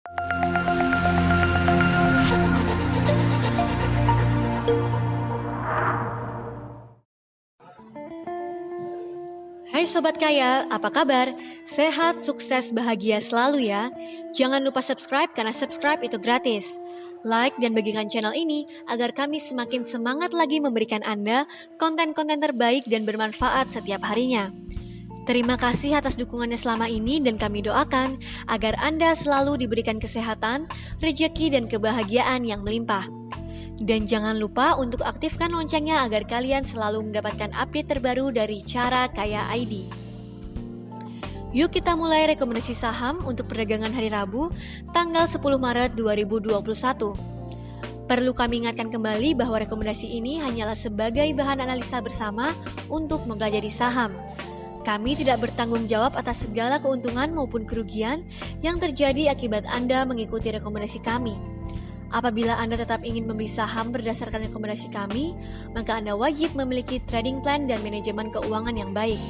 Hai Sobat Kaya, apa kabar? Sehat, sukses, bahagia selalu ya. Jangan lupa subscribe karena subscribe itu gratis. Like dan bagikan channel ini agar kami semakin semangat lagi memberikan Anda konten-konten terbaik dan bermanfaat setiap harinya. Terima kasih atas dukungannya selama ini dan kami doakan agar Anda selalu diberikan kesehatan, rejeki dan kebahagiaan yang melimpah. Dan jangan lupa untuk aktifkan loncengnya agar kalian selalu mendapatkan update terbaru dari Cara Kaya ID. Yuk kita mulai rekomendasi saham untuk perdagangan hari Rabu, tanggal 10 Maret 2021. Perlu kami ingatkan kembali bahwa rekomendasi ini hanyalah sebagai bahan analisa bersama untuk mempelajari saham. Kami tidak bertanggung jawab atas segala keuntungan maupun kerugian yang terjadi akibat Anda mengikuti rekomendasi kami. Apabila Anda tetap ingin membeli saham berdasarkan rekomendasi kami, maka Anda wajib memiliki trading plan dan manajemen keuangan yang baik.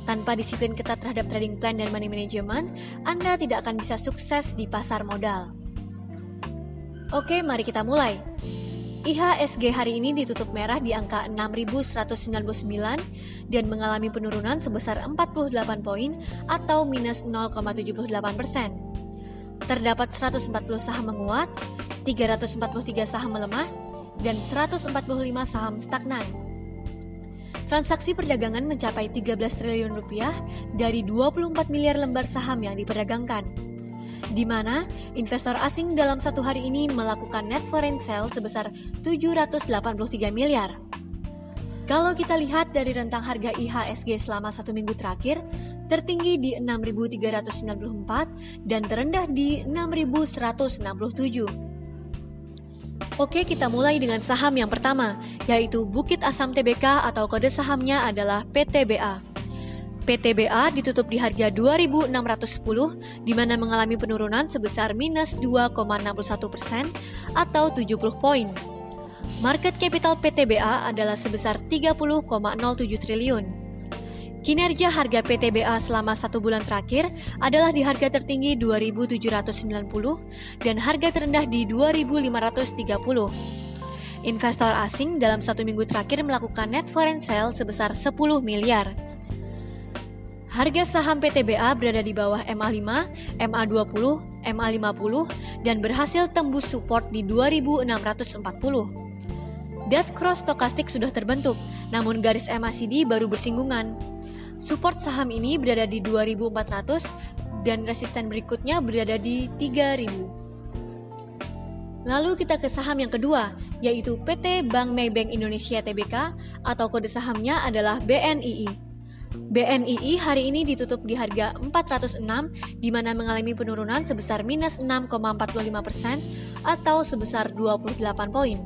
Tanpa disiplin ketat terhadap trading plan dan money management, Anda tidak akan bisa sukses di pasar modal. Oke, mari kita mulai. IHSG hari ini ditutup merah di angka 6.199 dan mengalami penurunan sebesar 48 poin atau minus 0,78%. Terdapat 140 saham menguat, 343 saham melemah, dan 145 saham stagnan. Transaksi perdagangan mencapai 13 triliun rupiah dari 24 miliar lembar saham yang diperdagangkan, di mana investor asing dalam satu hari ini melakukan net foreign sale sebesar 783 miliar. Kalau kita lihat dari rentang harga IHSG selama satu minggu terakhir, tertinggi di 6.394 dan terendah di 6.167. Oke, kita mulai dengan saham yang pertama, yaitu Bukit Asam Tbk atau kode sahamnya adalah PTBA. PTBA ditutup di harga 2.610, di mana mengalami penurunan sebesar minus 2,61% atau 70 poin. Market capital PTBA adalah sebesar 30,07 triliun. Kinerja harga PTBA selama satu bulan terakhir adalah di harga tertinggi 2.790 dan harga terendah di 2.530. Investor asing dalam satu minggu terakhir melakukan net foreign sale sebesar 10 miliar. Harga saham PTBA berada di bawah MA5, MA20, MA50 dan berhasil tembus support di 2.640. Dead cross stokastik sudah terbentuk, namun garis MACD baru bersinggungan. Support saham ini berada di 2.400 dan resisten berikutnya berada di 3.000. Lalu kita ke saham yang kedua, yaitu PT Bank Maybank Indonesia Tbk atau kode sahamnya adalah BNII. BNII hari ini ditutup di harga 406, di mana mengalami penurunan sebesar minus 6,45% atau sebesar 28 poin.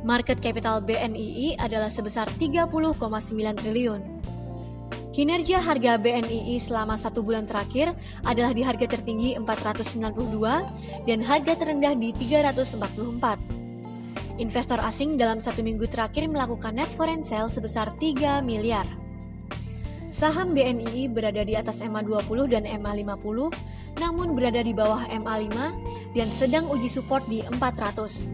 Market capital BNII adalah sebesar 30,9 triliun. Kinerja harga BNII selama satu bulan terakhir adalah di harga tertinggi 492 dan harga terendah di 344. Investor asing dalam satu minggu terakhir melakukan net foreign sale sebesar 3 miliar. Saham BNII berada di atas MA20 dan MA50, namun berada di bawah MA5 dan sedang uji support di 400.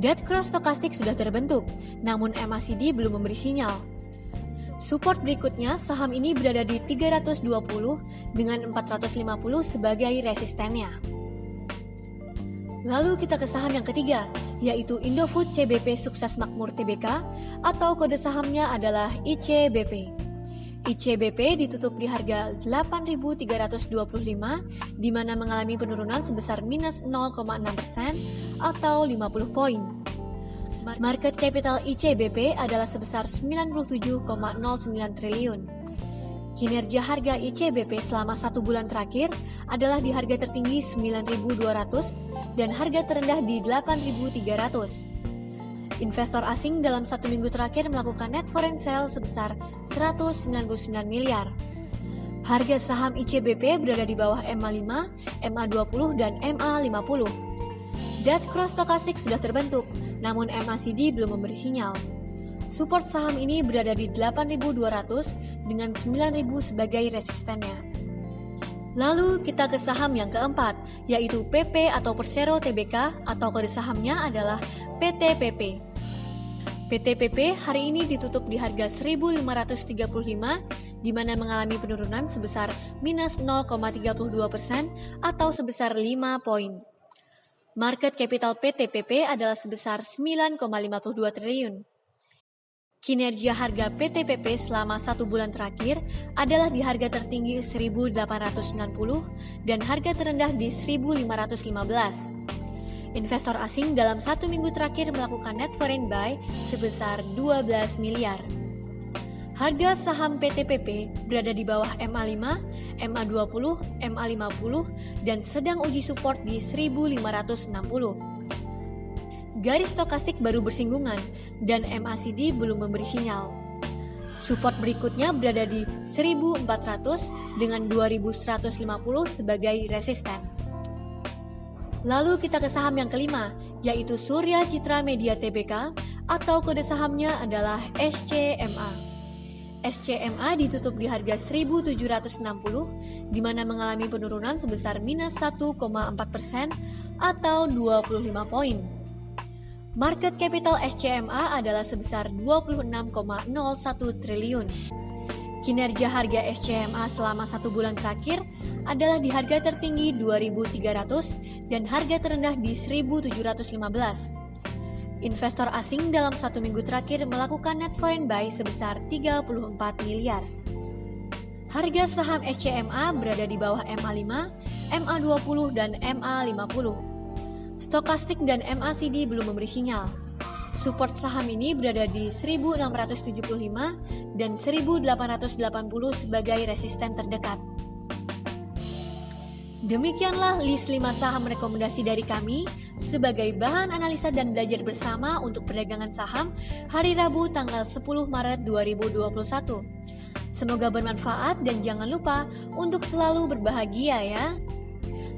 Dead cross stokastik sudah terbentuk, namun MACD belum memberi sinyal. Support berikutnya, saham ini berada di 320 dengan 450 sebagai resistennya. Lalu kita ke saham yang ketiga, yaitu Indofood CBP Sukses Makmur Tbk atau kode sahamnya adalah ICBP. ICBP ditutup di harga 8.325, di mana mengalami penurunan sebesar minus 0,6% atau 50 poin. Market capital ICBP adalah sebesar 97,09 triliun. Kinerja harga ICBP selama satu bulan terakhir adalah di harga tertinggi 9.200 dan harga terendah di 8.300. Investor asing dalam satu minggu terakhir melakukan net foreign sale sebesar 199 miliar. Harga saham ICBP berada di bawah MA5, MA20, dan MA50. Dead cross stokastik sudah terbentuk, namun MACD belum memberi sinyal. Support saham ini berada di 8.200 dengan 9.000 sebagai resistennya. Lalu kita ke saham yang keempat, yaitu PP atau Persero Tbk atau kode sahamnya adalah PTPP. PTPP hari ini ditutup di harga 1.535, di mana mengalami penurunan sebesar minus 0,32% atau sebesar 5 poin. Market capital PTPP adalah sebesar 9,52 triliun. Kinerja harga PTPP selama 1 bulan terakhir adalah di harga tertinggi 1.890 dan harga terendah di 1.515. Investor asing dalam 1 minggu terakhir melakukan net foreign buy sebesar 12 miliar. Harga saham PTPP berada di bawah MA5, MA20, MA50 dan sedang uji support di 1.560. Garis stokastik baru bersinggungan dan MACD belum memberi sinyal. Support berikutnya berada di 1.400 dengan 2.150 sebagai resisten. Lalu kita ke saham yang kelima, yaitu Surya Citra Media Tbk atau kode sahamnya adalah SCMA. SCMA ditutup di harga 1.760, di mana mengalami penurunan sebesar minus 1,4% atau 25 poin. Market capital SCMA adalah sebesar 26,01 triliun. Kinerja harga SCMA selama 1 bulan terakhir adalah di harga tertinggi 2.300 dan harga terendah di 1.715. Investor asing dalam 1 minggu terakhir melakukan net foreign buy sebesar 34 miliar. Harga saham SCMA berada di bawah MA5, MA20 dan MA50. Stokastik dan MACD belum memberi sinyal. Support saham ini berada di 1.675 dan 1.880 sebagai resisten terdekat. Demikianlah list 5 saham rekomendasi dari kami sebagai bahan analisa dan belajar bersama untuk perdagangan saham hari Rabu tanggal 10 Maret 2021. Semoga bermanfaat dan jangan lupa untuk selalu berbahagia ya.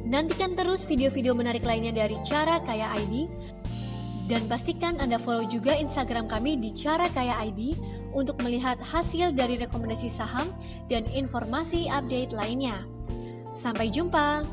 Nantikan terus video-video menarik lainnya dari Cara Kaya ID dan pastikan Anda follow juga Instagram kami di Cara Kaya ID untuk melihat hasil dari rekomendasi saham dan informasi update lainnya. Sampai jumpa!